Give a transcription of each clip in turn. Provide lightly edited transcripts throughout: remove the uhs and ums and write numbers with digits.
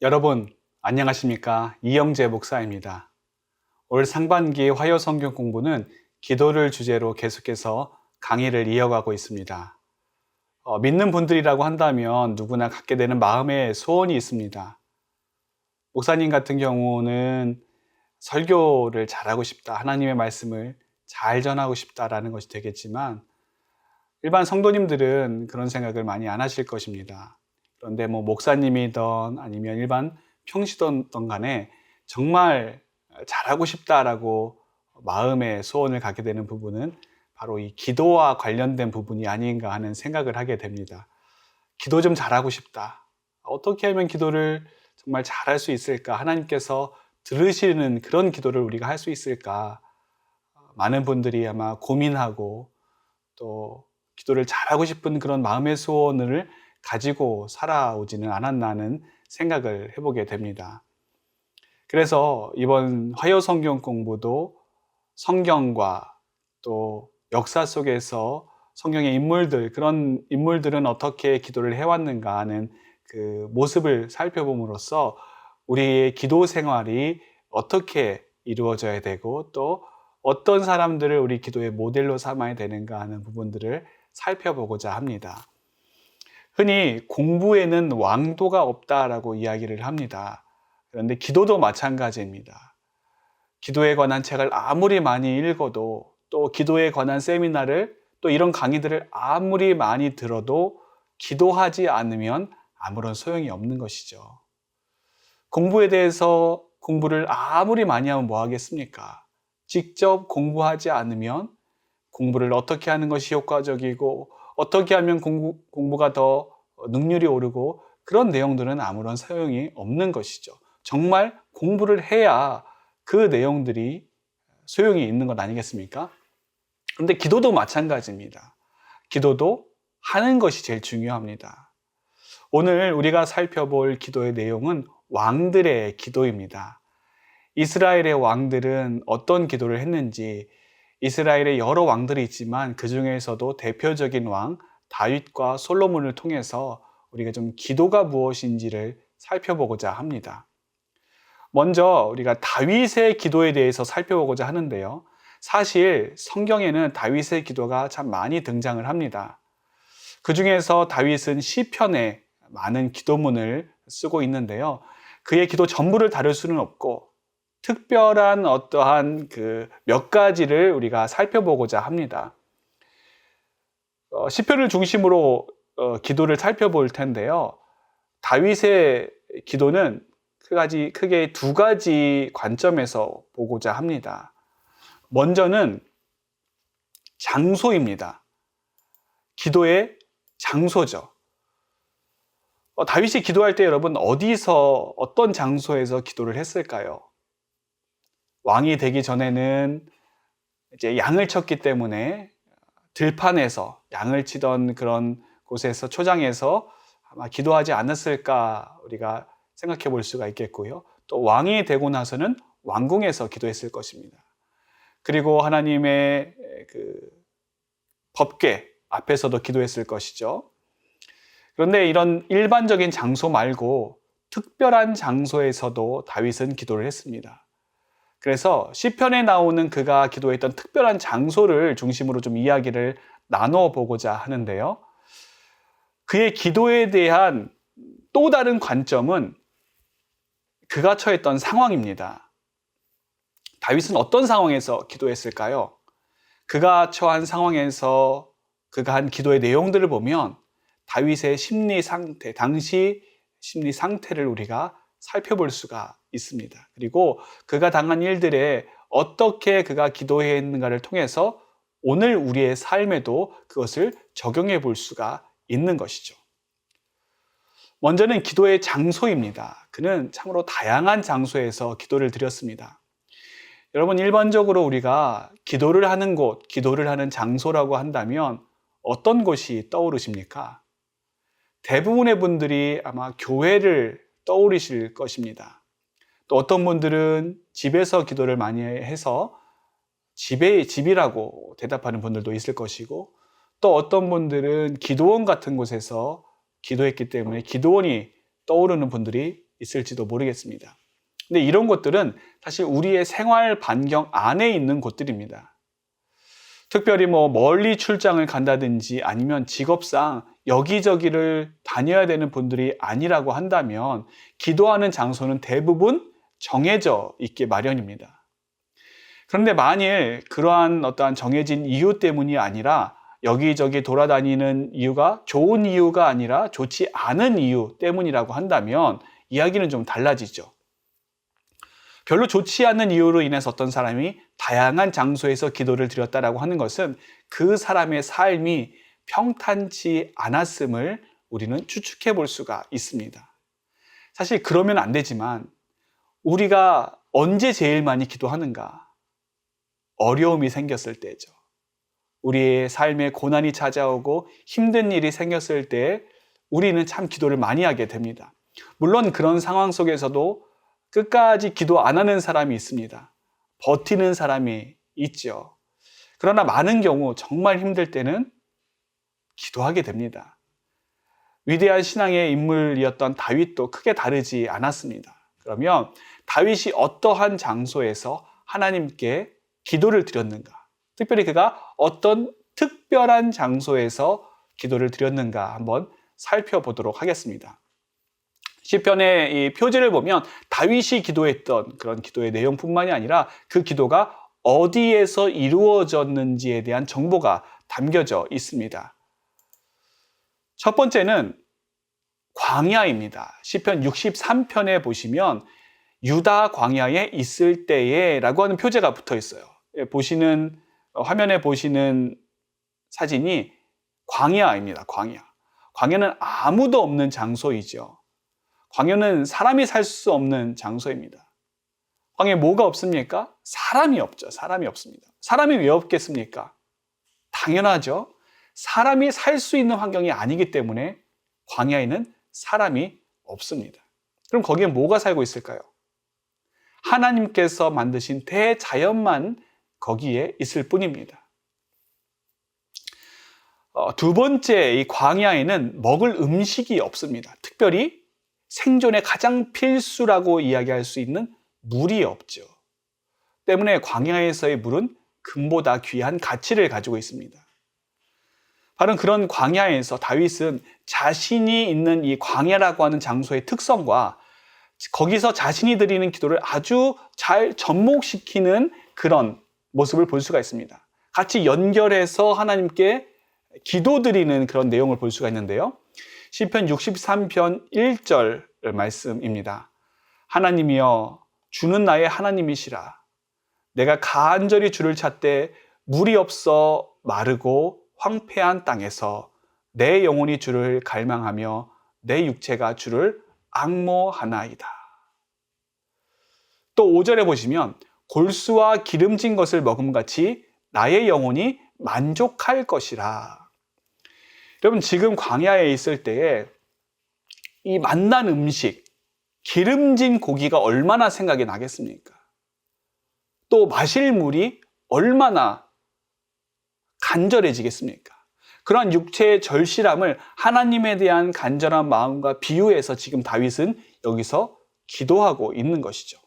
여러분, 안녕하십니까? 이영재 목사입니다. 올 상반기 화요 성경 공부는 기도를 주제로 계속해서 강의를 이어가고 있습니다. 믿는 분들이라고 한다면 누구나 갖게 되는 마음의 소원이 있습니다. 목사님 같은 경우는 설교를 잘하고 싶다, 하나님의 말씀을 잘 전하고 싶다라는 것이 되겠지만, 일반 성도님들은 그런 생각을 많이 안 하실 것입니다. 그런데 목사님이든 아니면 일반 평시든 간에 정말 잘하고 싶다라고 마음의 소원을 갖게 되는 부분은 바로 이 기도와 관련된 부분이 아닌가 하는 생각을 하게 됩니다. 기도 좀 잘하고 싶다. 어떻게 하면 기도를 정말 잘할 수 있을까? 하나님께서 들으시는 그런 기도를 우리가 할 수 있을까? 많은 분들이 아마 고민하고 또 기도를 잘하고 싶은 그런 마음의 소원을 가지고 살아오지는 않았나 하는 생각을 해보게 됩니다. 그래서 이번 화요 성경 공부도 성경과 또 역사 속에서 성경의 인물들, 그런 인물들은 어떻게 기도를 해왔는가 하는 그 모습을 살펴봄으로써 우리의 기도 생활이 어떻게 이루어져야 되고 또 어떤 사람들을 우리 기도의 모델로 삼아야 되는가 하는 부분들을 살펴보고자 합니다. 흔히 공부에는 왕도가 없다라고 이야기를 합니다. 그런데 기도도 마찬가지입니다. 기도에 관한 책을 아무리 많이 읽어도 또 기도에 관한 세미나를 또 이런 강의들을 아무리 많이 들어도 기도하지 않으면 아무런 소용이 없는 것이죠. 공부에 대해서 공부를 아무리 많이 하면 뭐 하겠습니까? 직접 공부하지 않으면 공부를 어떻게 하는 것이 효과적이고 어떻게 하면 공부가 더 능률이 오르고 그런 내용들은 아무런 소용이 없는 것이죠. 정말 공부를 해야 그 내용들이 소용이 있는 것 아니겠습니까? 그런데 기도도 마찬가지입니다. 기도도 하는 것이 제일 중요합니다. 오늘 우리가 살펴볼 기도의 내용은 왕들의 기도입니다. 이스라엘의 왕들은 어떤 기도를 했는지, 이스라엘의 여러 왕들이 있지만 그 중에서도 대표적인 왕 다윗과 솔로몬을 통해서 우리가 좀 기도가 무엇인지를 살펴보고자 합니다. 먼저 우리가 다윗의 기도에 대해서 살펴보고자 하는데요. 사실 성경에는 다윗의 기도가 참 많이 등장을 합니다. 그 중에서 다윗은 시편에 많은 기도문을 쓰고 있는데요. 그의 기도 전부를 다룰 수는 없고 특별한 어떠한 그 몇 가지를 우리가 살펴보고자 합니다. 시편을 중심으로 기도를 살펴볼 텐데요. 다윗의 기도는 크게 두 가지 관점에서 보고자 합니다. 먼저는 장소입니다. 기도의 장소죠. 다윗이 기도할 때 여러분 어디서 어떤 장소에서 기도를 했을까요? 왕이 되기 전에는 이제 양을 쳤기 때문에 들판에서 양을 치던 그런 곳에서 초장에서 아마 기도하지 않았을까 우리가 생각해 볼 수가 있겠고요. 또 왕이 되고 나서는 왕궁에서 기도했을 것입니다. 그리고 하나님의 그 법궤 앞에서도 기도했을 것이죠. 그런데 이런 일반적인 장소 말고 특별한 장소에서도 다윗은 기도를 했습니다. 그래서 시편에 나오는 그가 기도했던 특별한 장소를 중심으로 좀 이야기를 나눠 보고자 하는데요. 그의 기도에 대한 또 다른 관점은 그가 처했던 상황입니다. 다윗은 어떤 상황에서 기도했을까요? 그가 처한 상황에서 그가 한 기도의 내용들을 보면 다윗의 심리 상태, 당시 심리 상태를 우리가 살펴볼 수가 있습니다. 그리고 그가 당한 일들에 어떻게 그가 기도했는가를 통해서 오늘 우리의 삶에도 그것을 적용해 볼 수가 있는 것이죠. 먼저는 기도의 장소입니다. 그는 참으로 다양한 장소에서 기도를 드렸습니다. 여러분, 일반적으로 우리가 기도를 하는 곳, 기도를 하는 장소라고 한다면 어떤 곳이 떠오르십니까? 대부분의 분들이 아마 교회를 떠오르실 것입니다. 또 어떤 분들은 집에서 기도를 많이 해서 집이라고 대답하는 분들도 있을 것이고, 또 어떤 분들은 기도원 같은 곳에서 기도했기 때문에 기도원이 떠오르는 분들이 있을지도 모르겠습니다. 근데 이런 것들은 사실 우리의 생활 반경 안에 있는 곳들입니다. 특별히 멀리 출장을 간다든지 아니면 직업상 여기저기를 다녀야 되는 분들이 아니라고 한다면 기도하는 장소는 대부분 정해져 있게 마련입니다. 그런데 만일 그러한 어떠한 정해진 이유 때문이 아니라 여기저기 돌아다니는 이유가 좋은 이유가 아니라 좋지 않은 이유 때문이라고 한다면 이야기는 좀 달라지죠. 별로 좋지 않은 이유로 인해서 어떤 사람이 다양한 장소에서 기도를 드렸다라고 하는 것은 그 사람의 삶이 평탄치 않았음을 우리는 추측해 볼 수가 있습니다. 사실 그러면 안 되지만 우리가 언제 제일 많이 기도하는가? 어려움이 생겼을 때죠. 우리의 삶에 고난이 찾아오고 힘든 일이 생겼을 때 우리는 참 기도를 많이 하게 됩니다. 물론 그런 상황 속에서도 끝까지 기도 안 하는 사람이 있습니다. 버티는 사람이 있죠. 그러나 많은 경우 정말 힘들 때는 기도하게 됩니다. 위대한 신앙의 인물이었던 다윗도 크게 다르지 않았습니다. 그러면 다윗이 어떠한 장소에서 하나님께 기도를 드렸는가? 특별히 그가 어떤 특별한 장소에서 기도를 드렸는가 한번 살펴보도록 하겠습니다. 시편의 이 표지를 보면 다윗이 기도했던 그런 기도의 내용뿐만이 아니라 그 기도가 어디에서 이루어졌는지에 대한 정보가 담겨져 있습니다. 첫 번째는 광야입니다. 시편 63편에 보시면 유다 광야에 있을 때에 라고 하는 표제가 붙어 있어요. 화면에 보시는 사진이 광야입니다. 광야. 광야는 아무도 없는 장소이죠. 광야는 사람이 살 수 없는 장소입니다. 광야에 뭐가 없습니까? 사람이 없죠. 사람이 없습니다. 사람이 왜 없겠습니까? 당연하죠. 사람이 살 수 있는 환경이 아니기 때문에 광야에는 사람이 없습니다. 그럼 거기에 뭐가 살고 있을까요? 하나님께서 만드신 대자연만 거기에 있을 뿐입니다. 두 번째, 이 광야에는 먹을 음식이 없습니다. 특별히 생존에 가장 필수라고 이야기할 수 있는 물이 없죠. 때문에 광야에서의 물은 금보다 귀한 가치를 가지고 있습니다. 바로 그런 광야에서 다윗은 자신이 있는 이 광야라고 하는 장소의 특성과 거기서 자신이 드리는 기도를 아주 잘 접목시키는 그런 모습을 볼 수가 있습니다. 같이 연결해서 하나님께 기도드리는 그런 내용을 볼 수가 있는데요. 시편 63편 1절 말씀입니다. 하나님이여 주는 나의 하나님이시라. 내가 간절히 주를 찾되 물이 없어 마르고 황폐한 땅에서 내 영혼이 주를 갈망하며 내 육체가 주를 앙모하나이다. 또 5절에 보시면 골수와 기름진 것을 먹음같이 나의 영혼이 만족할 것이라. 여러분 지금 광야에 있을 때에 이 맛난 음식, 기름진 고기가 얼마나 생각이 나겠습니까? 또 마실 물이 얼마나 간절해지겠습니까? 그러한 육체의 절실함을 하나님에 대한 간절한 마음과 비유해서 지금 다윗은 여기서 기도하고 있는 것이죠.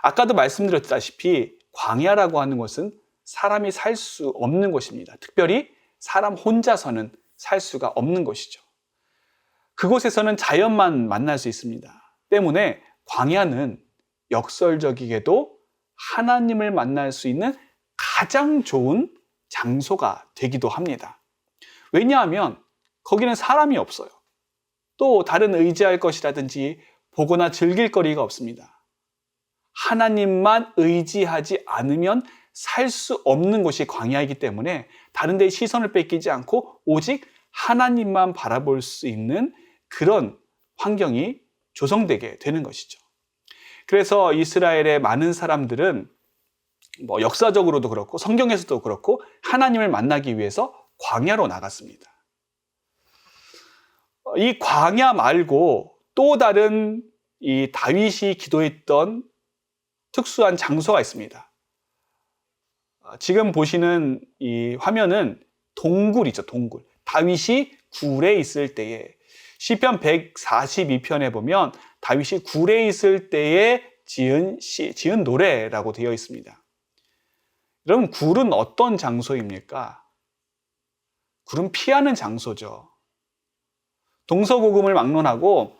아까도 말씀드렸다시피 광야라고 하는 것은 사람이 살 수 없는 곳입니다. 특별히 사람 혼자서는 살 수가 없는 곳이죠. 그곳에서는 자연만 만날 수 있습니다. 때문에 광야는 역설적이게도 하나님을 만날 수 있는 가장 좋은 장소가 되기도 합니다. 왜냐하면 거기는 사람이 없어요. 또 다른 의지할 것이라든지 보거나 즐길 거리가 없습니다. 하나님만 의지하지 않으면 살 수 없는 곳이 광야이기 때문에 다른 데에 시선을 뺏기지 않고 오직 하나님만 바라볼 수 있는 그런 환경이 조성되게 되는 것이죠. 그래서 이스라엘의 많은 사람들은 역사적으로도 그렇고 성경에서도 그렇고 하나님을 만나기 위해서 광야로 나갔습니다. 이 광야 말고 또 다른 이 다윗이 기도했던 특수한 장소가 있습니다. 지금 보시는 이 화면은 동굴이죠, 동굴. 다윗이 굴에 있을 때에 시편 142편에 보면 다윗이 굴에 있을 때에 지은 노래라고 되어 있습니다. 여러분, 굴은 어떤 장소입니까? 굴은 피하는 장소죠. 동서고금을 막론하고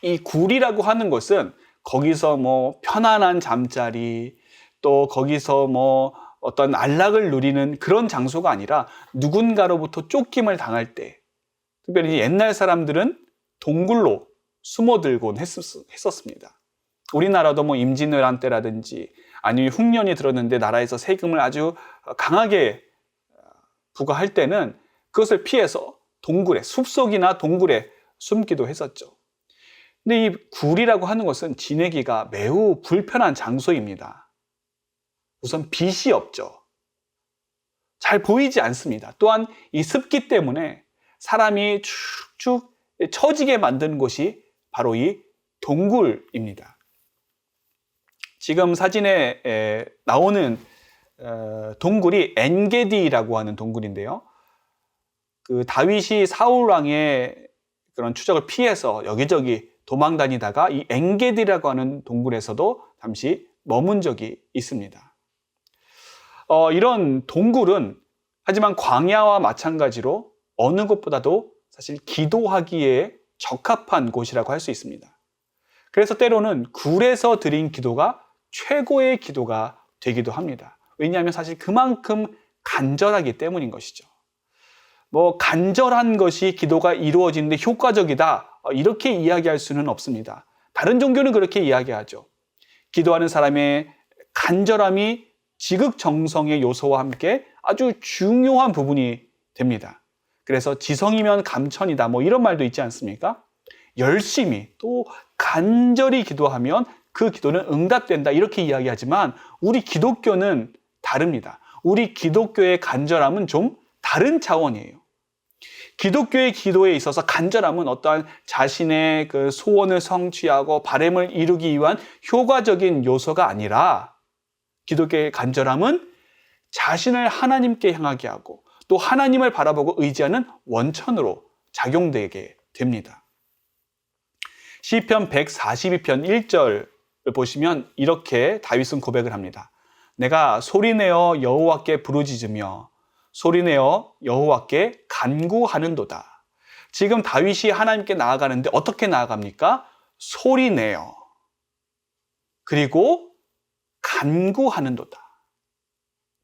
이 굴이라고 하는 것은 거기서 뭐 편안한 잠자리, 또 거기서 뭐 어떤 안락을 누리는 그런 장소가 아니라 누군가로부터 쫓김을 당할 때, 특별히 옛날 사람들은 동굴로 숨어들곤 했었습니다. 우리나라도 뭐 임진왜란 때라든지 아니면 흉년이 들었는데 나라에서 세금을 아주 강하게 부과할 때는 그것을 피해서 동굴에, 숲속이나 동굴에 숨기도 했었죠. 근데 이 굴이라고 하는 것은 지내기가 매우 불편한 장소입니다. 우선 빛이 없죠. 잘 보이지 않습니다. 또한 이 습기 때문에 사람이 축축 처지게 만든 곳이 바로 이 동굴입니다. 지금 사진에 나오는 동굴이 엔게디라고 하는 동굴인데요. 그 다윗이 사울 왕의 그런 추적을 피해서 여기저기 도망 다니다가 이 엔게디라고 하는 동굴에서도 잠시 머문 적이 있습니다. 이런 동굴은 하지만 광야와 마찬가지로 어느 곳보다도 사실 기도하기에 적합한 곳이라고 할 수 있습니다. 그래서 때로는 굴에서 드린 기도가 최고의 기도가 되기도 합니다. 왜냐하면 사실 그만큼 간절하기 때문인 것이죠. 뭐 간절한 것이 기도가 이루어지는데 효과적이다, 이렇게 이야기할 수는 없습니다. 다른 종교는 그렇게 이야기하죠. 기도하는 사람의 간절함이 지극정성의 요소와 함께 아주 중요한 부분이 됩니다. 그래서 지성이면 감천이다, 뭐 이런 말도 있지 않습니까? 열심히 또 간절히 기도하면 그 기도는 응답된다, 이렇게 이야기하지만 우리 기독교는 다릅니다. 우리 기독교의 간절함은 좀 다른 차원이에요. 기독교의 기도에 있어서 간절함은 어떠한 자신의 그 소원을 성취하고 바람을 이루기 위한 효과적인 요소가 아니라, 기독교의 간절함은 자신을 하나님께 향하게 하고 또 하나님을 바라보고 의지하는 원천으로 작용되게 됩니다. 시편 142편 1절을 보시면 이렇게 다윗은 고백을 합니다. 내가 소리내어 여호와께 부르짖으며 소리내어 여호와께 간구하는도다. 지금 다윗이 하나님께 나아가는데 어떻게 나아갑니까? 소리내어, 그리고 간구하는도다.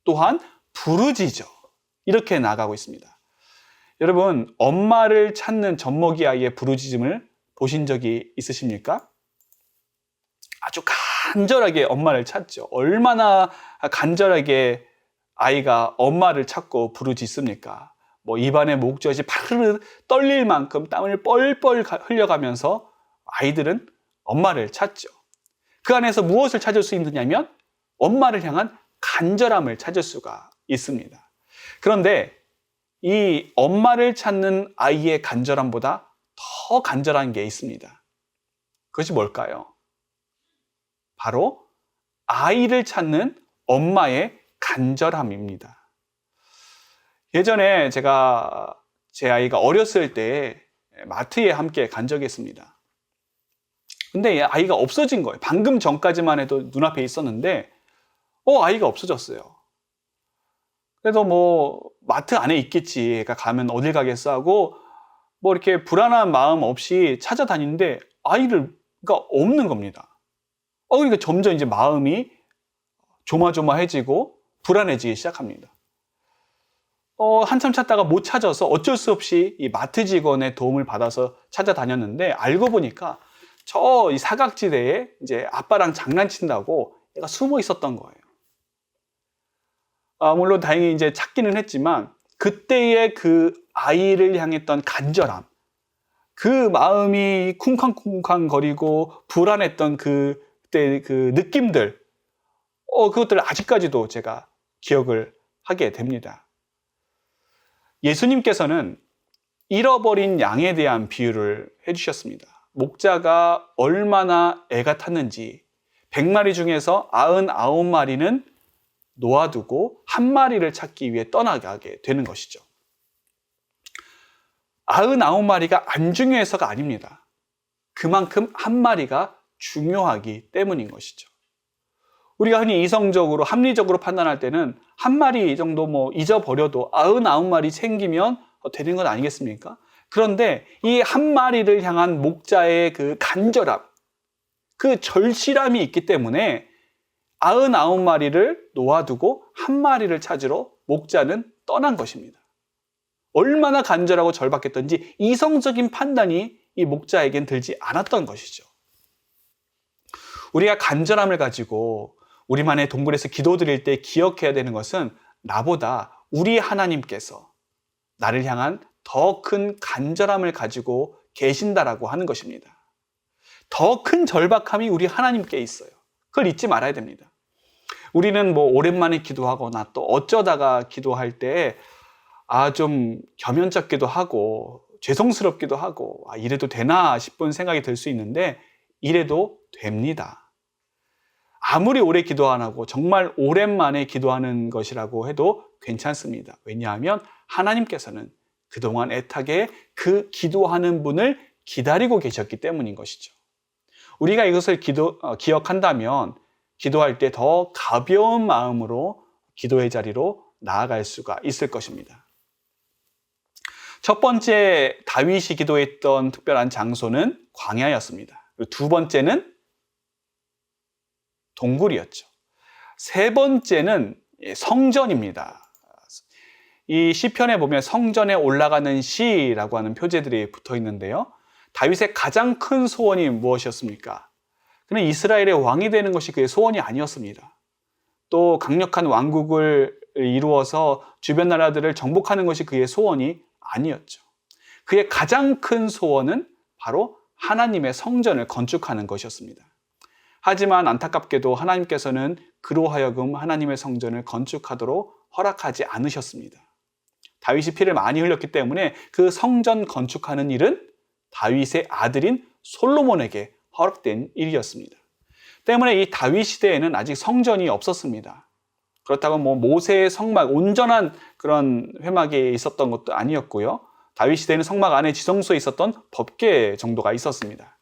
또한 부르짖어, 이렇게 나아가고 있습니다. 여러분, 엄마를 찾는 젖먹이 아이의 부르짖음을 보신 적이 있으십니까? 아주 간절하게 엄마를 찾죠. 얼마나 간절하게 아이가 엄마를 찾고 부르짖습니까? 뭐 입안에 목젖이 파르르 떨릴 만큼 땀을 뻘뻘 흘려가면서 아이들은 엄마를 찾죠. 그 안에서 무엇을 찾을 수 있느냐면 엄마를 향한 간절함을 찾을 수가 있습니다. 그런데 이 엄마를 찾는 아이의 간절함보다 더 간절한 게 있습니다. 그것이 뭘까요? 바로 아이를 찾는 엄마의 간절함입니다. 예전에 제가 제 아이가 어렸을 때 마트에 함께 간 적이 있습니다. 근데 아이가 없어진 거예요. 방금 전까지만 해도 눈앞에 있었는데 아이가 없어졌어요. 그래서 뭐 마트 안에 있겠지, 그러니까 가면 어딜 가겠어 하고 뭐 이렇게 불안한 마음 없이 찾아다니는데 아이가 없는 겁니다. 그러니까 점점 이제 마음이 조마조마해지고 불안해지기 시작합니다. 한참 찾다가 못 찾아서 어쩔 수 없이 이 마트 직원의 도움을 받아서 찾아다녔는데 알고 보니까 저 이 사각지대에 이제 아빠랑 장난친다고 얘가 숨어 있었던 거예요. 물론 다행히 이제 찾기는 했지만 그때의 그 아이를 향했던 간절함, 그 마음이 쿵쾅쿵쾅 거리고 불안했던 그때 그 느낌들, 그것들을 아직까지도 제가 기억을 하게 됩니다. 예수님께서는 잃어버린 양에 대한 비유를 해주셨습니다. 목자가 얼마나 애가 탔는지 100마리 중에서 99마리는 놓아두고 한 마리를 찾기 위해 떠나가게 되는 것이죠. 99마리가 안 중요해서가 아닙니다. 그만큼 한 마리가 중요하기 때문인 것이죠. 우리가 흔히 이성적으로 합리적으로 판단할 때는 한 마리 정도 뭐 잊어버려도 99마리 챙기면 되는 건 아니겠습니까? 그런데 이 한 마리를 향한 목자의 그 간절함, 그 절실함이 있기 때문에 99마리를 놓아두고 한 마리를 찾으러 목자는 떠난 것입니다. 얼마나 간절하고 절박했던지 이성적인 판단이 이 목자에겐 들지 않았던 것이죠. 우리가 간절함을 가지고 우리만의 동굴에서 기도드릴 때 기억해야 되는 것은 나보다 우리 하나님께서 나를 향한 더 큰 간절함을 가지고 계신다라고 하는 것입니다. 더 큰 절박함이 우리 하나님께 있어요. 그걸 잊지 말아야 됩니다. 우리는 뭐 오랜만에 기도하거나 또 어쩌다가 기도할 때 좀 겸연쩍기도 하고 죄송스럽기도 하고 이래도 되나 싶은 생각이 들 수 있는데 이래도 됩니다. 아무리 오래 기도 안 하고 정말 오랜만에 기도하는 것이라고 해도 괜찮습니다. 왜냐하면 하나님께서는 그동안 애타게 그 기도하는 분을 기다리고 계셨기 때문인 것이죠. 우리가 이것을 기억한다면 기도할 때 더 가벼운 마음으로 기도의 자리로 나아갈 수가 있을 것입니다. 첫 번째 다윗이 기도했던 특별한 장소는 광야였습니다. 그리고 두 번째는 동굴이었죠. 세 번째는 성전입니다. 이 시편에 보면 성전에 올라가는 시라고 하는 표제들이 붙어 있는데요. 다윗의 가장 큰 소원이 무엇이었습니까? 그는 이스라엘의 왕이 되는 것이 그의 소원이 아니었습니다. 또 강력한 왕국을 이루어서 주변 나라들을 정복하는 것이 그의 소원이 아니었죠. 그의 가장 큰 소원은 바로 하나님의 성전을 건축하는 것이었습니다. 하지만 안타깝게도 하나님께서는 그로 하여금 하나님의 성전을 건축하도록 허락하지 않으셨습니다. 다윗이 피를 많이 흘렸기 때문에 그 성전 건축하는 일은 다윗의 아들인 솔로몬에게 허락된 일이었습니다. 때문에 이 다윗 시대에는 아직 성전이 없었습니다. 그렇다고 뭐 모세의 성막, 온전한 그런 회막이 있었던 것도 아니었고요. 다윗 시대에는 성막 안에 지성소에 있었던 법궤 정도가 있었습니다.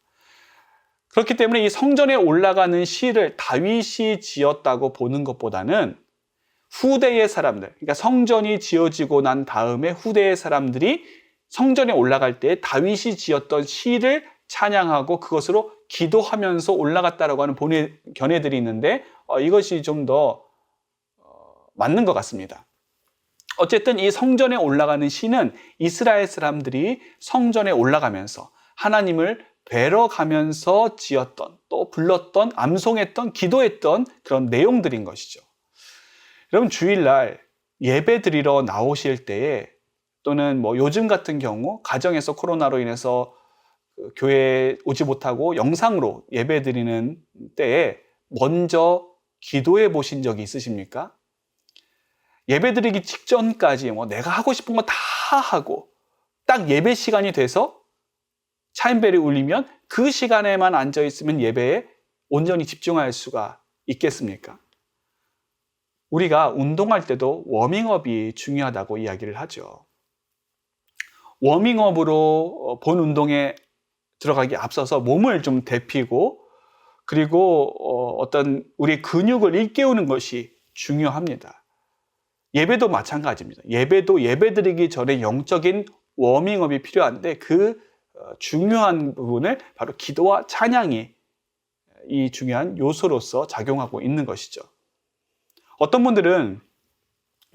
그렇기 때문에 이 성전에 올라가는 시를 다윗이 지었다고 보는 것보다는 후대의 사람들, 그러니까 성전이 지어지고 난 다음에 후대의 사람들이 성전에 올라갈 때 다윗이 지었던 시를 찬양하고 그것으로 기도하면서 올라갔다라고 하는 견해들이 있는데 이것이 좀 더 맞는 것 같습니다. 어쨌든 이 성전에 올라가는 시는 이스라엘 사람들이 성전에 올라가면서 하나님을 뵈러 가면서 지었던, 또 불렀던, 암송했던, 기도했던 그런 내용들인 것이죠. 여러분 주일날 예배 드리러 나오실 때에 또는 뭐 요즘 같은 경우 가정에서 코로나로 인해서 교회에 오지 못하고 영상으로 예배 드리는 때에 먼저 기도해 보신 적이 있으십니까? 예배 드리기 직전까지 뭐 내가 하고 싶은 거 다 하고 딱 예배 시간이 돼서 차인벨이 울리면 그 시간에만 앉아 있으면 예배에 온전히 집중할 수가 있겠습니까? 우리가 운동할 때도 워밍업이 중요하다고 이야기를 하죠. 워밍업으로 본 운동에 들어가기 앞서서 몸을 좀 데피고 그리고 어떤 우리 근육을 일깨우는 것이 중요합니다. 예배도 마찬가지입니다. 예배도 예배드리기 전에 영적인 워밍업이 필요한데 그 중요한 부분을 바로 기도와 찬양이 이 중요한 요소로서 작용하고 있는 것이죠. 어떤 분들은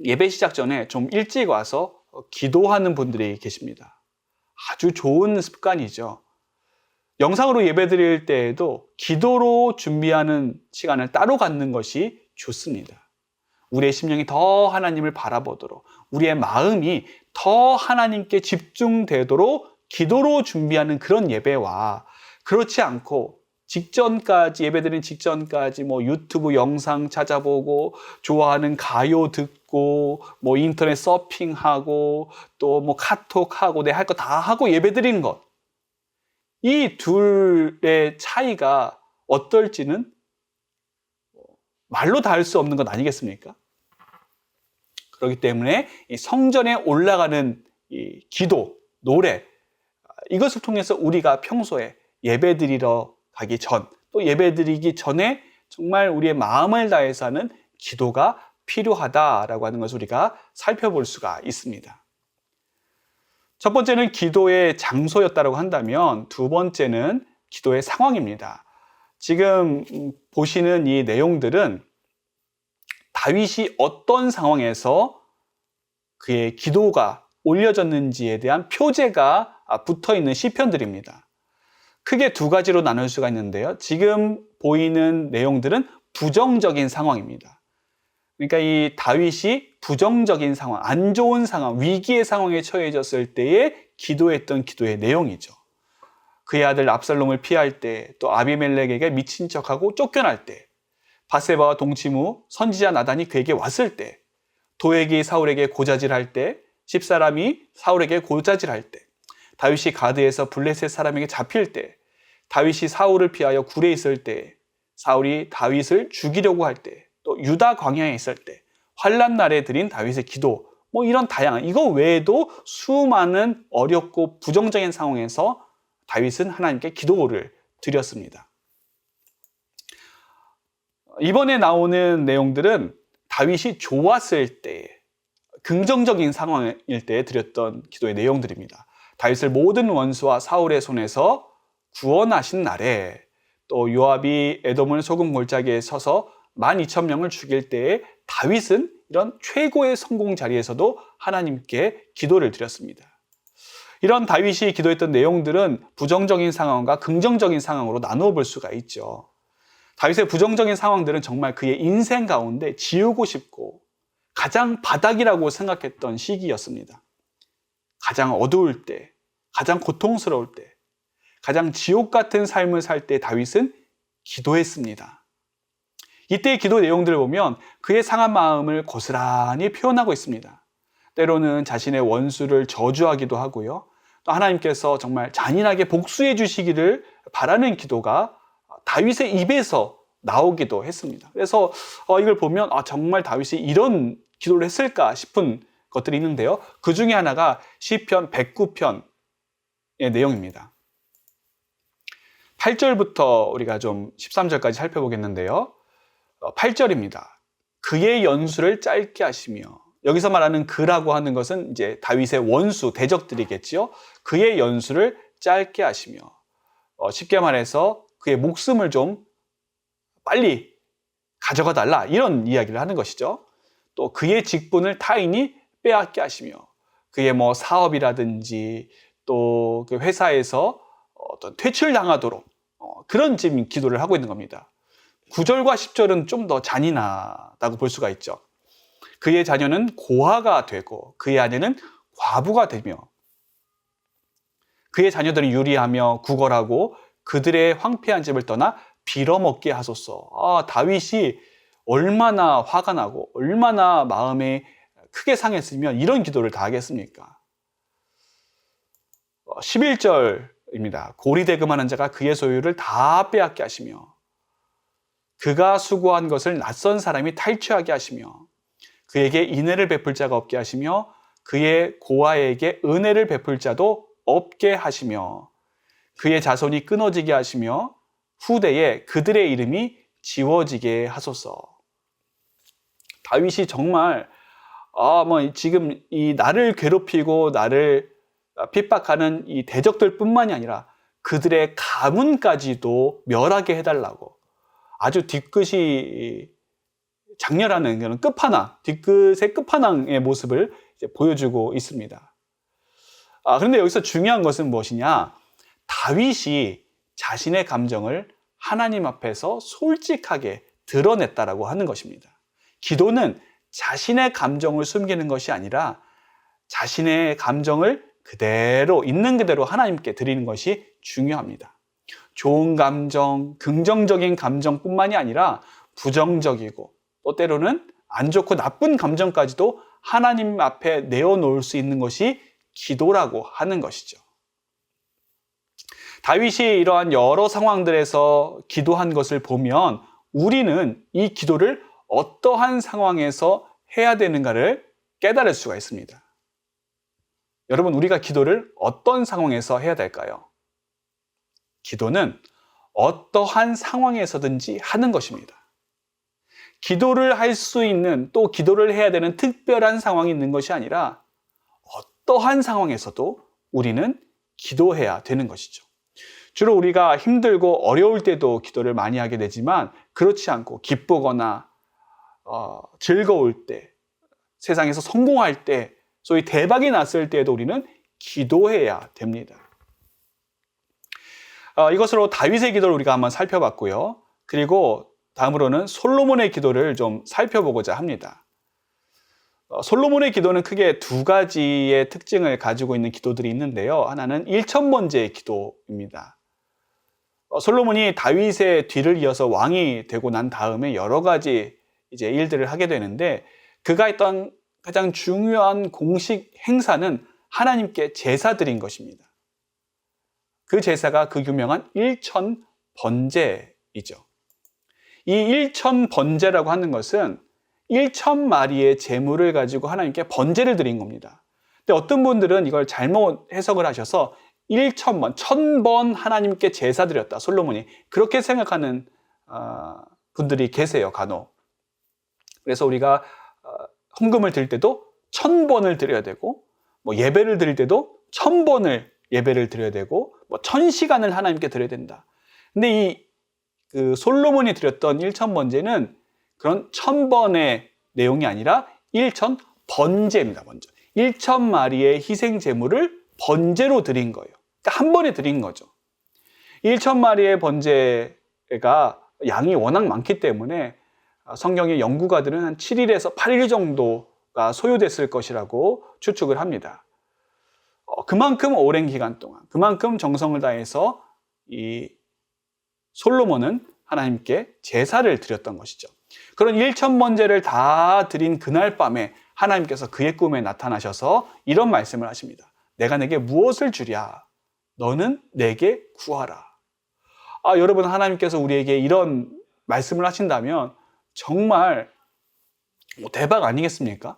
예배 시작 전에 좀 일찍 와서 기도하는 분들이 계십니다. 아주 좋은 습관이죠. 영상으로 예배 드릴 때에도 기도로 준비하는 시간을 따로 갖는 것이 좋습니다. 우리의 심령이 더 하나님을 바라보도록 우리의 마음이 더 하나님께 집중되도록 기도로 준비하는 그런 예배와 그렇지 않고 직전까지 예배드리는 직전까지 뭐 유튜브 영상 찾아보고 좋아하는 가요 듣고 뭐 인터넷 서핑하고 또 뭐 카톡하고 내 할 거 다 하고 예배드리는 것, 이 둘의 차이가 어떨지는 말로 다 할 수 없는 것 아니겠습니까? 그렇기 때문에 이 성전에 올라가는 이 기도, 노래, 이것을 통해서 우리가 평소에 예배드리러 가기 전, 또 예배드리기 전에 정말 우리의 마음을 다해서 하는 기도가 필요하다라고 하는 것을 우리가 살펴볼 수가 있습니다. 첫 번째는 기도의 장소였다고 한다면 두 번째는 기도의 상황입니다. 지금 보시는 이 내용들은 다윗이 어떤 상황에서 그의 기도가 올려졌는지에 대한 표제가 붙어 있는 시편들입니다. 크게 두 가지로 나눌 수가 있는데요. 지금 보이는 내용들은 부정적인 상황입니다. 그러니까 이 다윗이 부정적인 상황, 안 좋은 상황, 위기의 상황에 처해졌을 때에 기도했던 기도의 내용이죠. 그의 아들 압살롬을 피할 때, 또 아비멜렉에게 미친 척하고 쫓겨날 때, 바세바와 동치무 선지자 나단이 그에게 왔을 때, 도액이 사울에게 고자질할 때, 집사람이 사울에게 고자질할 때, 다윗이 가드에서 블레셋 사람에게 잡힐 때, 다윗이 사울을 피하여 굴에 있을 때, 사울이 다윗을 죽이려고 할 때, 또 유다 광야에 있을 때, 환난 날에 드린 다윗의 기도, 이런 다양한, 이거 외에도 수많은 어렵고 부정적인 상황에서 다윗은 하나님께 기도를 드렸습니다. 이번에 나오는 내용들은 다윗이 좋았을 때, 긍정적인 상황일 때 드렸던 기도의 내용들입니다. 다윗을 모든 원수와 사울의 손에서 구원하신 날에, 또 요압이 에돔을 소금 골짜기에 서서 12,000명을 죽일 때에 다윗은 이런 최고의 성공 자리에서도 하나님께 기도를 드렸습니다. 이런 다윗이 기도했던 내용들은 부정적인 상황과 긍정적인 상황으로 나누어 볼 수가 있죠. 다윗의 부정적인 상황들은 정말 그의 인생 가운데 지우고 싶고 가장 바닥이라고 생각했던 시기였습니다. 가장 어두울 때, 가장 고통스러울 때, 가장 지옥 같은 삶을 살 때 다윗은 기도했습니다. 이때의 기도 내용들을 보면 그의 상한 마음을 고스란히 표현하고 있습니다. 때로는 자신의 원수를 저주하기도 하고요. 또 하나님께서 정말 잔인하게 복수해 주시기를 바라는 기도가 다윗의 입에서 나오기도 했습니다. 그래서 이걸 보면 정말 다윗이 이런 기도를 했을까 싶은 것들이 있는데요. 그 중에 하나가 시편 109편의 내용입니다. 8절부터 우리가 좀 13절까지 살펴보겠는데요. 8절입니다. 그의 연수를 짧게 하시며, 여기서 말하는 그라고 하는 것은 이제 다윗의 원수, 대적들이겠지요. 그의 연수를 짧게 하시며, 쉽게 말해서 그의 목숨을 좀 빨리 가져가 달라, 이런 이야기를 하는 것이죠. 또 그의 직분을 타인이 빼앗게 하시며, 그의 사업이라든지 또 그 회사에서 어떤 퇴출당하도록 그런 지금 기도를 하고 있는 겁니다. 9절과 10절은 좀 더 잔인하다고 볼 수가 있죠. 그의 자녀는 고아가 되고 그의 아내는 과부가 되며, 그의 자녀들은 유리하며 구걸하고 그들의 황폐한 집을 떠나 빌어먹게 하소서. 다윗이 얼마나 화가 나고 얼마나 마음에 크게 상했으면 이런 기도를 다 하겠습니까? 11절입니다. 고리대금하는 자가 그의 소유를 다 빼앗게 하시며, 그가 수고한 것을 낯선 사람이 탈취하게 하시며, 그에게 인애를 베풀 자가 없게 하시며, 그의 고아에게 은혜를 베풀 자도 없게 하시며, 그의 자손이 끊어지게 하시며, 후대에 그들의 이름이 지워지게 하소서. 다윗이 정말 지금 이 나를 괴롭히고 나를 핍박하는 이 대적들뿐만이 아니라 그들의 가문까지도 멸하게 해달라고 아주 뒤끝이 장렬하는 그런 끝판왕, 뒤끝의 끝판왕의 모습을 이제 보여주고 있습니다. 그런데 여기서 중요한 것은 무엇이냐? 다윗이 자신의 감정을 하나님 앞에서 솔직하게 드러냈다라고 하는 것입니다. 기도는 자신의 감정을 숨기는 것이 아니라 자신의 감정을 그대로, 있는 그대로 하나님께 드리는 것이 중요합니다. 좋은 감정, 긍정적인 감정뿐만이 아니라 부정적이고 또 때로는 안 좋고 나쁜 감정까지도 하나님 앞에 내어놓을 수 있는 것이 기도라고 하는 것이죠. 다윗이 이러한 여러 상황들에서 기도한 것을 보면 우리는 이 기도를 어떠한 상황에서 해야 되는가를 깨달을 수가 있습니다. 여러분, 우리가 기도를 어떤 상황에서 해야 될까요? 기도는 어떠한 상황에서든지 하는 것입니다. 기도를 할 수 있는, 또 기도를 해야 되는 특별한 상황이 있는 것이 아니라 어떠한 상황에서도 우리는 기도해야 되는 것이죠. 주로 우리가 힘들고 어려울 때도 기도를 많이 하게 되지만 그렇지 않고 기쁘거나 즐거울 때, 세상에서 성공할 때, 소위 대박이 났을 때에도 우리는 기도해야 됩니다. 이것으로 다윗의 기도를 우리가 한번 살펴봤고요. 그리고 다음으로는 솔로몬의 기도를 좀 살펴보고자 합니다. 솔로몬의 기도는 크게 두 가지의 특징을 가지고 있는 기도들이 있는데요. 하나는 1000번제의 기도입니다. 솔로몬이 다윗의 뒤를 이어서 왕이 되고 난 다음에 여러 가지 이제 일들을 하게 되는데, 그가 했던 가장 중요한 공식 행사는 하나님께 제사 드린 것입니다. 그 제사가 그 유명한 1000번제이죠. 이 1000번제라고 하는 것은 1000마리의 제물을 가지고 하나님께 번제를 드린 겁니다. 근데 어떤 분들은 이걸 잘못 해석을 하셔서 1000번, 1000번 하나님께 제사 드렸다, 솔로몬이. 그렇게 생각하는 분들이 계세요, 간혹. 그래서 우리가 헌금을 드릴 때도 1000번을 드려야 되고, 예배를 드릴 때도 1000번을 예배를 드려야 되고, 1000시간을 하나님께 드려야 된다. 근데 그 솔로몬이 드렸던 1000번제는 그런 1000번의 내용이 아니라 1000번제입니다. 번제. 1000마리의 희생 제물을 번제로 드린 거예요. 그러니까 한 번에 드린 거죠. 1000마리의 번제가 양이 워낙 많기 때문에 성경의 연구가들은 한 7일에서 8일 정도가 소요됐을 것이라고 추측을 합니다. 그만큼 오랜 기간 동안, 그만큼 정성을 다해서 이 솔로몬은 하나님께 제사를 드렸던 것이죠. 그런 1000번제를 다 드린 그날 밤에 하나님께서 그의 꿈에 나타나셔서 이런 말씀을 하십니다. 내가 내게 무엇을 주랴? 너는 내게 구하라. 여러분, 하나님께서 우리에게 이런 말씀을 하신다면 정말 대박 아니겠습니까?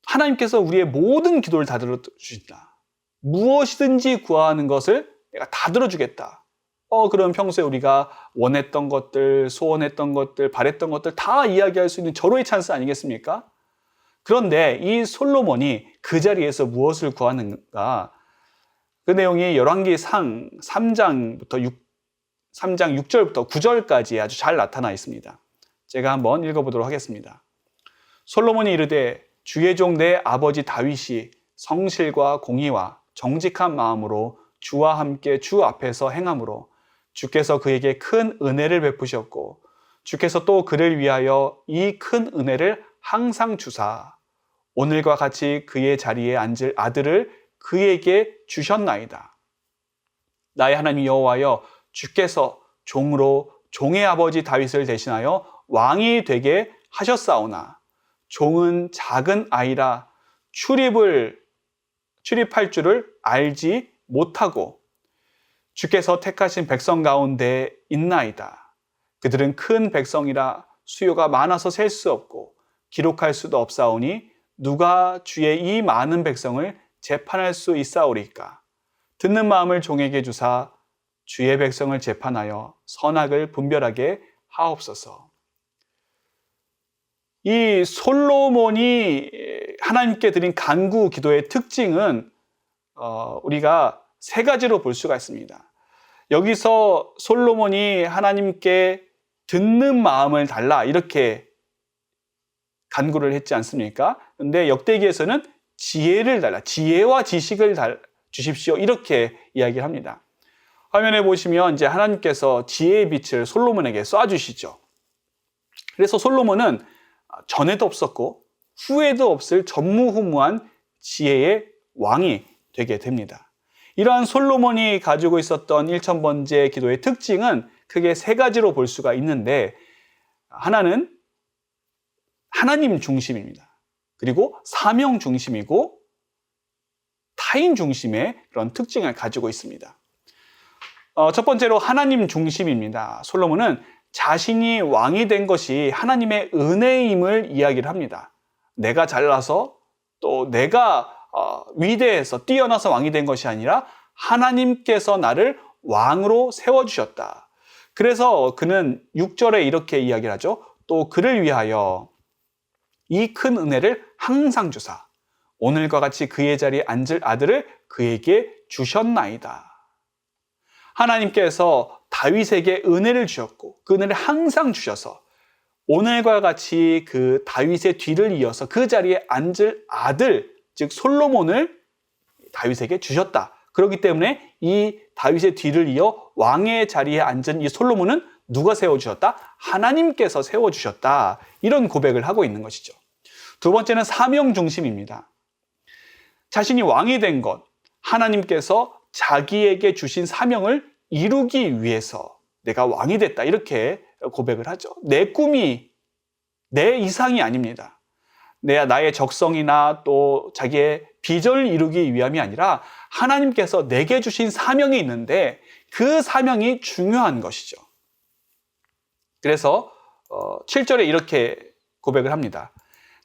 하나님께서 우리의 모든 기도를 다 들어주신다. 무엇이든지 구하는 것을 내가 다 들어주겠다. 그럼 평소에 우리가 원했던 것들, 소원했던 것들, 바랬던 것들 다 이야기할 수 있는 절호의 찬스 아니겠습니까? 그런데 이 솔로몬이 그 자리에서 무엇을 구하는가? 그 내용이 열왕기상 3장 6절부터 9절까지 아주 잘 나타나 있습니다. 제가 한번 읽어보도록 하겠습니다. 솔로몬이 이르되 주의 종 내 아버지 다윗이 성실과 공의와 정직한 마음으로 주와 함께 주 앞에서 행함으로 주께서 그에게 큰 은혜를 베푸셨고 주께서 또 그를 위하여 이 큰 은혜를 항상 주사 오늘과 같이 그의 자리에 앉을 아들을 그에게 주셨나이다. 나의 하나님 여호와여, 주께서 종으로 종의 아버지 다윗을 대신하여 왕이 되게 하셨사오나 종은 작은 아이라 출입할 줄을 알지 못하고 주께서 택하신 백성 가운데 있나이다. 그들은 큰 백성이라 수요가 많아서 셀 수 없고 기록할 수도 없사오니 누가 주의 이 많은 백성을 재판할 수 있사오리까? 듣는 마음을 종에게 주사 주의 백성을 재판하여 선악을 분별하게 하옵소서. 이 솔로몬이 하나님께 드린 간구 기도의 특징은 우리가 세 가지로 볼 수가 있습니다. 여기서 솔로몬이 하나님께 듣는 마음을 달라 이렇게 간구를 했지 않습니까? 근데 역대기에서는 지혜를 달라, 지혜와 지식을 주십시오 이렇게 이야기를 합니다. 화면에 보시면 이제 하나님께서 지혜의 빛을 솔로몬에게 쏴주시죠. 그래서 솔로몬은 전에도 없었고 후에도 없을 전무후무한 지혜의 왕이 되게 됩니다. 이러한 솔로몬이 가지고 있었던 1000번제 기도의 특징은 크게 세 가지로 볼 수가 있는데, 하나는 하나님 중심입니다. 그리고 사명 중심이고 타인 중심의 그런 특징을 가지고 있습니다. 첫 번째로 하나님 중심입니다. 솔로몬은 자신이 왕이 된 것이 하나님의 은혜임을 이야기를 합니다. 내가 잘나서 또 내가 위대해서 뛰어나서 왕이 된 것이 아니라 하나님께서 나를 왕으로 세워주셨다. 그래서 그는 6절에 이렇게 이야기를 하죠. 또 그를 위하여 이 큰 은혜를 항상 주사 오늘과 같이 그의 자리에 앉을 아들을 그에게 주셨나이다. 하나님께서 다윗에게 은혜를 주셨고 그 은혜를 항상 주셔서 오늘과 같이 그 다윗의 뒤를 이어서 그 자리에 앉을 아들, 즉 솔로몬을 다윗에게 주셨다. 그렇기 때문에 이 다윗의 뒤를 이어 왕의 자리에 앉은 이 솔로몬은 누가 세워주셨다? 하나님께서 세워주셨다. 이런 고백을 하고 있는 것이죠. 두 번째는 사명 중심입니다. 자신이 왕이 된 것, 하나님께서 자기에게 주신 사명을 이루기 위해서 내가 왕이 됐다. 이렇게 고백을 하죠. 내 꿈이 내 이상이 아닙니다. 나의 적성이나 또 자기의 비전을 이루기 위함이 아니라 하나님께서 내게 주신 사명이 있는데 그 사명이 중요한 것이죠. 그래서 7절에 이렇게 고백을 합니다.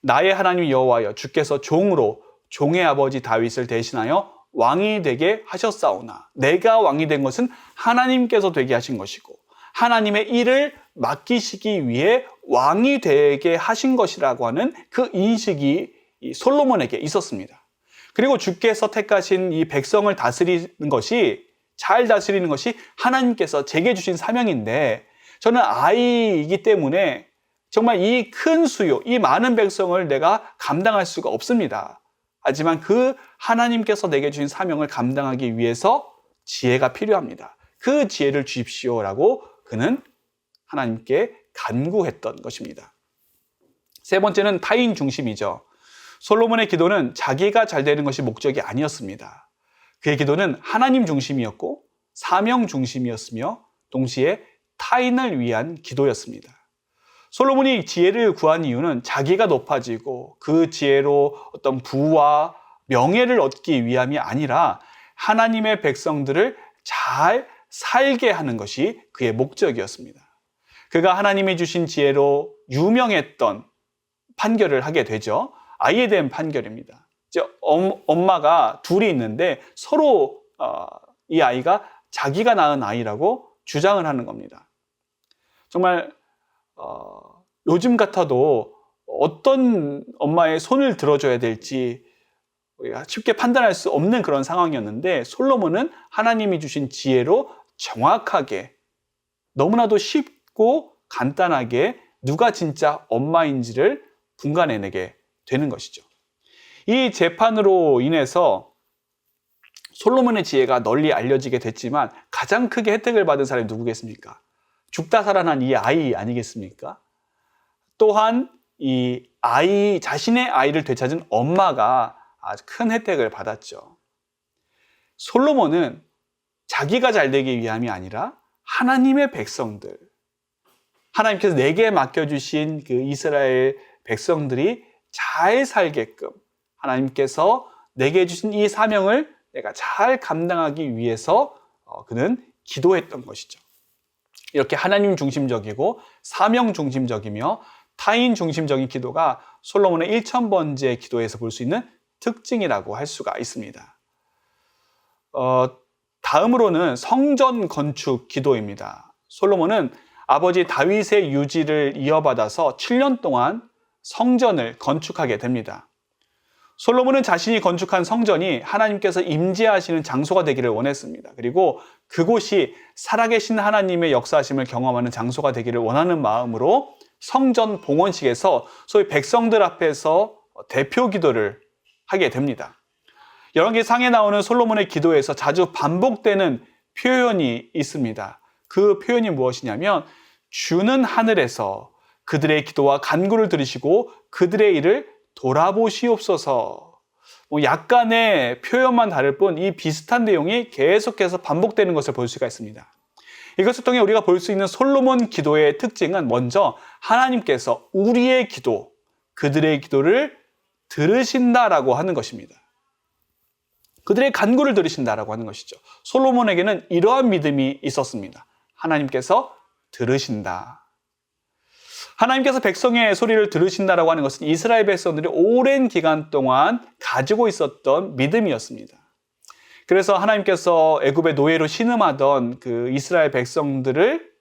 나의 하나님 여호와여 주께서 종으로 종의 아버지 다윗을 대신하여 왕이 되게 하셨사오나 내가 왕이 된 것은 하나님께서 되게 하신 것이고 하나님의 일을 맡기시기 위해 왕이 되게 하신 것이라고 하는 그 인식이 이 솔로몬에게 있었습니다. 그리고 주께서 택하신 이 백성을 다스리는 것이 잘 다스리는 것이 하나님께서 제게 주신 사명인데 저는 아이이기 때문에 정말 이 큰 수요, 이 많은 백성을 내가 감당할 수가 없습니다. 하지만 그 하나님께서 내게 주신 사명을 감당하기 위해서 지혜가 필요합니다. 그 지혜를 주십시오라고 그는 하나님께 간구했던 것입니다. 세 번째는 타인 중심이죠. 솔로몬의 기도는 자기가 잘 되는 것이 목적이 아니었습니다. 그의 기도는 하나님 중심이었고 사명 중심이었으며 동시에 타인을 위한 기도였습니다. 솔로몬이 지혜를 구한 이유는 자기가 높아지고 그 지혜로 어떤 부와 명예를 얻기 위함이 아니라 하나님의 백성들을 잘 살게 하는 것이 그의 목적이었습니다. 그가 하나님이 주신 지혜로 유명했던 판결을 하게 되죠. 아이에 대한 판결입니다. 엄마가 둘이 있는데 서로 이 아이가 자기가 낳은 아이라고 주장을 하는 겁니다. 정말 요즘 같아도 어떤 엄마의 손을 들어줘야 될지 우리가 쉽게 판단할 수 없는 그런 상황이었는데 솔로몬은 하나님이 주신 지혜로 정확하게 너무나도 쉽고 간단하게 누가 진짜 엄마인지를 분간해내게 되는 것이죠. 이 재판으로 인해서 솔로몬의 지혜가 널리 알려지게 됐지만 가장 크게 혜택을 받은 사람이 누구겠습니까? 죽다 살아난 이 아이 아니겠습니까? 또한 이 아이, 자신의 아이를 되찾은 엄마가 아주 큰 혜택을 받았죠. 솔로몬은 자기가 잘 되기 위함이 아니라 하나님의 백성들, 하나님께서 내게 맡겨주신 그 이스라엘 백성들이 잘 살게끔 하나님께서 내게 주신 이 사명을 내가 잘 감당하기 위해서 그는 기도했던 것이죠. 이렇게 하나님 중심적이고 사명 중심적이며 타인 중심적인 기도가 솔로몬의 1000번째 기도에서 볼 수 있는 특징이라고 할 수가 있습니다. 다음으로는 성전 건축 기도입니다. 솔로몬은 아버지 다윗의 유지를 이어받아서 7년 동안 성전을 건축하게 됩니다. 솔로몬은 자신이 건축한 성전이 하나님께서 임재하시는 장소가 되기를 원했습니다. 그리고 그곳이 살아계신 하나님의 역사하심을 경험하는 장소가 되기를 원하는 마음으로 성전 봉헌식에서 소위 백성들 앞에서 대표 기도를 하게 됩니다. 열왕기상에 나오는 솔로몬의 기도에서 자주 반복되는 표현이 있습니다. 그 표현이 무엇이냐면 주는 하늘에서 그들의 기도와 간구를 들으시고 그들의 일을 돌아보시옵소서. 약간의 표현만 다를 뿐 이 비슷한 내용이 계속해서 반복되는 것을 볼 수가 있습니다. 이것을 통해 우리가 볼 수 있는 솔로몬 기도의 특징은 먼저 하나님께서 우리의 기도, 그들의 기도를 들으신다라고 하는 것입니다. 그들의 간구를 들으신다라고 하는 것이죠. 솔로몬에게는 이러한 믿음이 있었습니다. 하나님께서 들으신다. 하나님께서 백성의 소리를 들으신다라고 하는 것은 이스라엘 백성들이 오랜 기간 동안 가지고 있었던 믿음이었습니다. 그래서 하나님께서 애굽의 노예로 신음하던 그 이스라엘 백성들을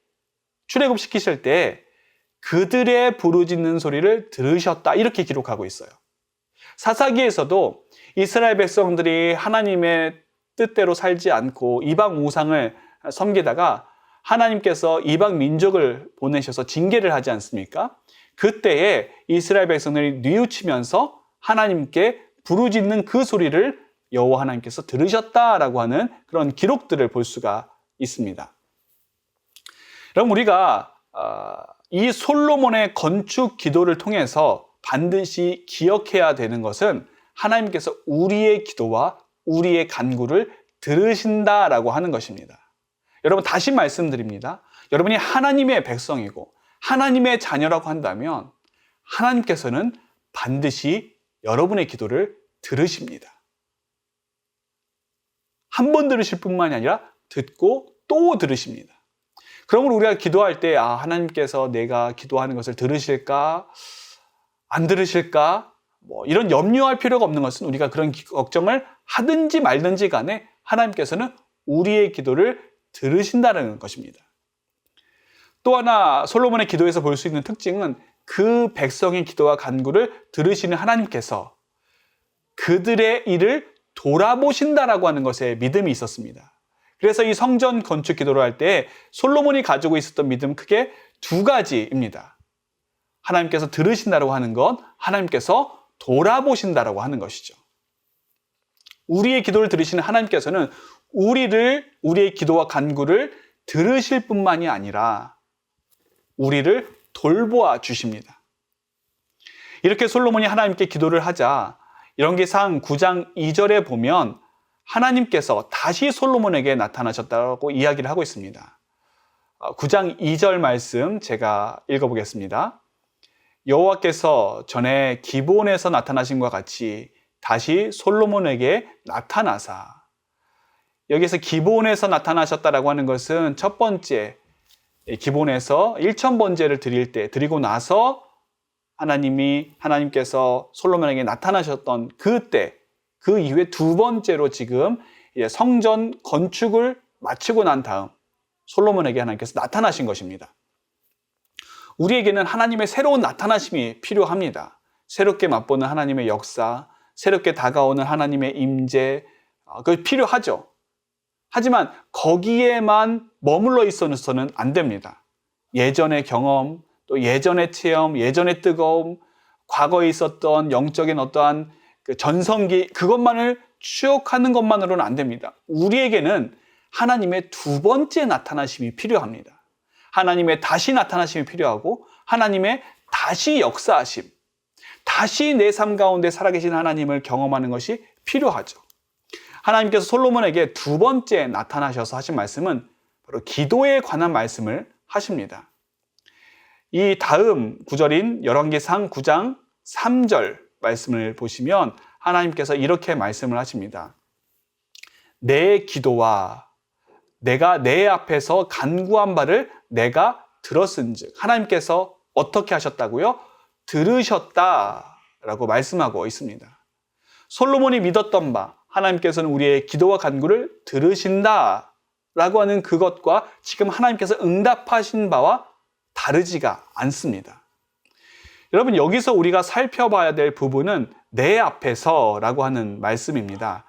출애굽시키실 때 그들의 부르짖는 소리를 들으셨다, 이렇게 기록하고 있어요. 사사기에서도 이스라엘 백성들이 하나님의 뜻대로 살지 않고 이방 우상을 섬기다가 하나님께서 이방 민족을 보내셔서 징계를 하지 않습니까? 그때에 이스라엘 백성들이 뉘우치면서 하나님께 부르짖는 그 소리를 여호와 하나님께서 들으셨다라고 하는 그런 기록들을 볼 수가 있습니다. 그럼 우리가 이 솔로몬의 건축 기도를 통해서 반드시 기억해야 되는 것은 하나님께서 우리의 기도와 우리의 간구를 들으신다라고 하는 것입니다. 여러분, 다시 말씀드립니다. 여러분이 하나님의 백성이고 하나님의 자녀라고 한다면 하나님께서는 반드시 여러분의 기도를 들으십니다. 한 번 들으실 뿐만이 아니라 듣고 또 들으십니다. 그러므로 우리가 기도할 때 하나님께서 내가 기도하는 것을 들으실까? 안 들으실까? 이런 염려할 필요가 없는 것은 우리가 그런 걱정을 하든지 말든지 간에 하나님께서는 우리의 기도를 들으신다는 것입니다. 또 하나 솔로몬의 기도에서 볼 수 있는 특징은 그 백성의 기도와 간구를 들으시는 하나님께서 그들의 일을 돌아보신다라고 하는 것에 믿음이 있었습니다. 그래서 이 성전 건축 기도를 할 때 솔로몬이 가지고 있었던 믿음 크게 두 가지입니다. 하나님께서 들으신다라고 하는 건 하나님께서 돌아보신다라고 하는 것이죠. 우리의 기도를 들으시는 하나님께서는 우리의 기도와 간구를 들으실 뿐만이 아니라 우리를 돌보아 주십니다. 이렇게 솔로몬이 하나님께 기도를 하자 열왕기상 9장 2절에 보면 하나님께서 다시 솔로몬에게 나타나셨다고 이야기를 하고 있습니다. 9장 2절 말씀 제가 읽어보겠습니다. 여호와께서 전에 기브온에서 나타나신 것과 같이 다시 솔로몬에게 나타나사. 여기서 기브온에서 나타나셨다라고 하는 것은 첫 번째 기브온에서 1,000번제를 드리고 나서 하나님께서 솔로몬에게 나타나셨던 그때, 그 이후에 두 번째로 지금 성전 건축을 마치고 난 다음 솔로몬에게 하나님께서 나타나신 것입니다. 우리에게는 하나님의 새로운 나타나심이 필요합니다. 새롭게 맛보는 하나님의 역사, 새롭게 다가오는 하나님의 임재, 그게 필요하죠. 하지만 거기에만 머물러 있어서는 안 됩니다. 예전의 경험, 또 예전의 체험, 예전의 뜨거움, 과거에 있었던 영적인 어떠한 그 전성기, 그것만을 추억하는 것만으로는 안 됩니다. 우리에게는 하나님의 두 번째 나타나심이 필요합니다. 하나님의 다시 나타나심이 필요하고 하나님의 다시 역사하심, 다시 내 삶 가운데 살아계신 하나님을 경험하는 것이 필요하죠. 하나님께서 솔로몬에게 두 번째 나타나셔서 하신 말씀은 바로 기도에 관한 말씀을 하십니다. 이 다음 구절인 열왕기상 9장 3절 말씀을 보시면 하나님께서 이렇게 말씀을 하십니다. 내 기도와 내가 내 앞에서 간구한 바를 내가 들었은즉. 하나님께서 어떻게 하셨다고요? 들으셨다라고 말씀하고 있습니다. 솔로몬이 믿었던 바, 하나님께서는 우리의 기도와 간구를 들으신다라고 하는 그것과 지금 하나님께서 응답하신 바와 다르지가 않습니다. 여러분, 여기서 우리가 살펴봐야 될 부분은 내 앞에서라고 하는 말씀입니다.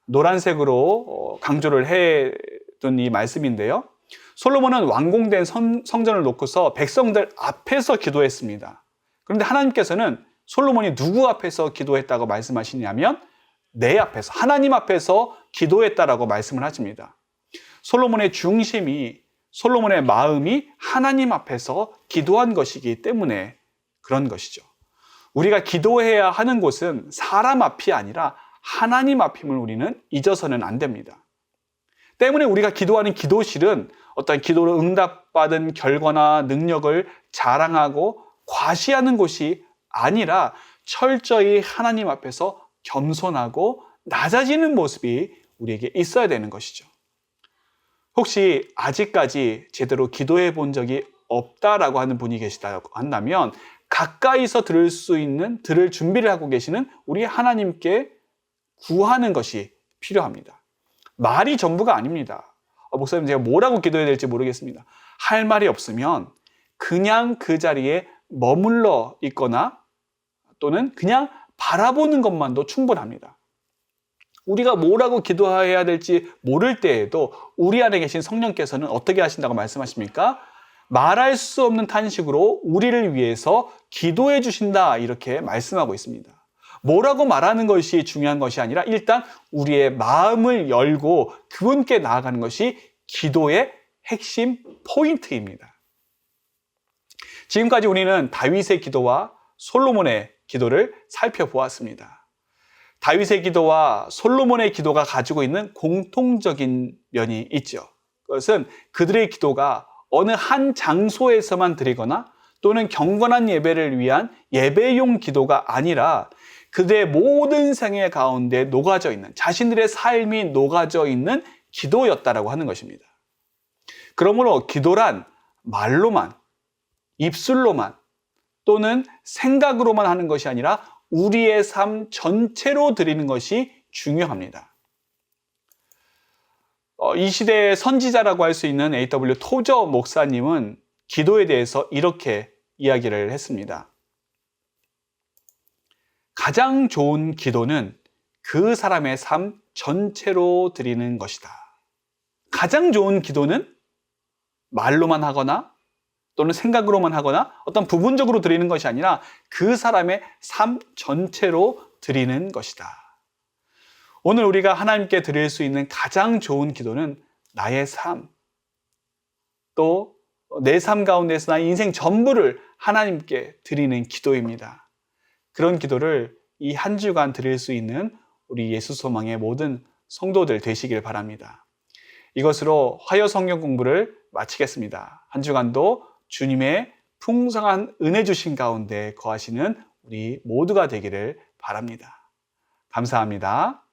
노란색으로 강조를 해둔 이 말씀인데요. 솔로몬은 완공된 성전을 놓고서 백성들 앞에서 기도했습니다. 그런데 하나님께서는 솔로몬이 누구 앞에서 기도했다고 말씀하시냐면 내 앞에서, 하나님 앞에서 기도했다라고 말씀을 하십니다. 솔로몬의 중심이, 솔로몬의 마음이 하나님 앞에서 기도한 것이기 때문에 그런 것이죠. 우리가 기도해야 하는 곳은 사람 앞이 아니라 하나님 앞임을 우리는 잊어서는 안 됩니다. 때문에 우리가 기도하는 기도실은 어떤 기도로 응답받은 결과나 능력을 자랑하고 과시하는 곳이 아니라 철저히 하나님 앞에서 겸손하고 낮아지는 모습이 우리에게 있어야 되는 것이죠. 혹시 아직까지 제대로 기도해 본 적이 없다라고 하는 분이 계시다고 한다면 가까이서 들을 준비를 하고 계시는 우리 하나님께 구하는 것이 필요합니다. 말이 전부가 아닙니다. 목사님, 제가 뭐라고 기도해야 될지 모르겠습니다. 할 말이 없으면 그냥 그 자리에 머물러 있거나 또는 그냥 바라보는 것만도 충분합니다. 우리가 뭐라고 기도해야 될지 모를 때에도 우리 안에 계신 성령께서는 어떻게 하신다고 말씀하십니까? 말할 수 없는 탄식으로 우리를 위해서 기도해 주신다, 이렇게 말씀하고 있습니다. 뭐라고 말하는 것이 중요한 것이 아니라 일단 우리의 마음을 열고 그분께 나아가는 것이 기도의 핵심 포인트입니다. 지금까지 우리는 다윗의 기도와 솔로몬의 기도를 살펴보았습니다. 다윗의 기도와 솔로몬의 기도가 가지고 있는 공통적인 면이 있죠. 그것은 그들의 기도가 어느 한 장소에서만 드리거나 또는 경건한 예배를 위한 예배용 기도가 아니라 그들의 모든 생애 가운데 녹아져 있는, 자신들의 삶이 녹아져 있는 기도였다라고 하는 것입니다. 그러므로 기도란 말로만, 입술로만 또는 생각으로만 하는 것이 아니라 우리의 삶 전체로 드리는 것이 중요합니다. 이 시대의 선지자라고 할 수 있는 A.W. 토저 목사님은 기도에 대해서 이렇게 이야기를 했습니다. 가장 좋은 기도는 그 사람의 삶 전체로 드리는 것이다. 가장 좋은 기도는 말로만 하거나 또는 생각으로만 하거나 어떤 부분적으로 드리는 것이 아니라 그 사람의 삶 전체로 드리는 것이다. 오늘 우리가 하나님께 드릴 수 있는 가장 좋은 기도는 나의 삶, 또 내 삶 가운데서 나의 인생 전부를 하나님께 드리는 기도입니다. 그런 기도를 이 한 주간 드릴 수 있는 우리 예수 소망의 모든 성도들 되시길 바랍니다. 이것으로 화요 성경 공부를 마치겠습니다. 한 주간도 주님의 풍성한 은혜 주신 가운데 거하시는 우리 모두가 되기를 바랍니다. 감사합니다.